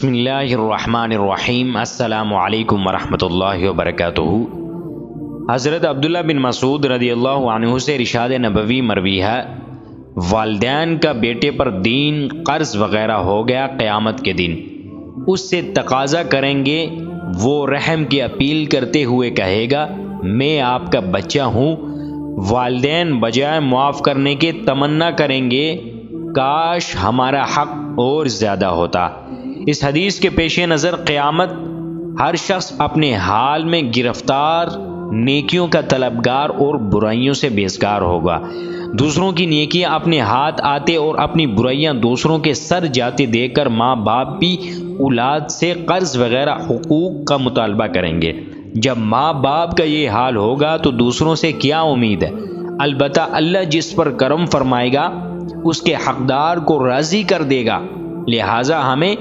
بسم اللہ الرحمن الرحیم۔ السلام علیکم ورحمۃ اللہ وبرکاتہ۔ حضرت عبداللہ بن مسعود رضی اللہ عنہ سے ارشاد نبوی مروی ہے، والدین کا بیٹے پر دین قرض وغیرہ ہو گیا قیامت کے دن، اس سے تقاضا کریں گے، وہ رحم کی اپیل کرتے ہوئے کہے گا میں آپ کا بچہ ہوں۔ والدین بجائے معاف کرنے کے تمنا کریں گے کاش ہمارا حق اور زیادہ ہوتا۔ اس حدیث کے پیش نظر قیامت ہر شخص اپنے حال میں گرفتار، نیکیوں کا طلبگار اور برائیوں سے بیزار ہوگا۔ دوسروں کی نیکیاں اپنے ہاتھ آتے اور اپنی برائیاں دوسروں کے سر جاتے دیکھ کر ماں باپ بھی اولاد سے قرض وغیرہ حقوق کا مطالبہ کریں گے۔ جب ماں باپ کا یہ حال ہوگا تو دوسروں سے کیا امید ہے؟ البتہ اللہ جس پر کرم فرمائے گا اس کے حقدار کو راضی کر دے گا۔ لہٰذا ہمیں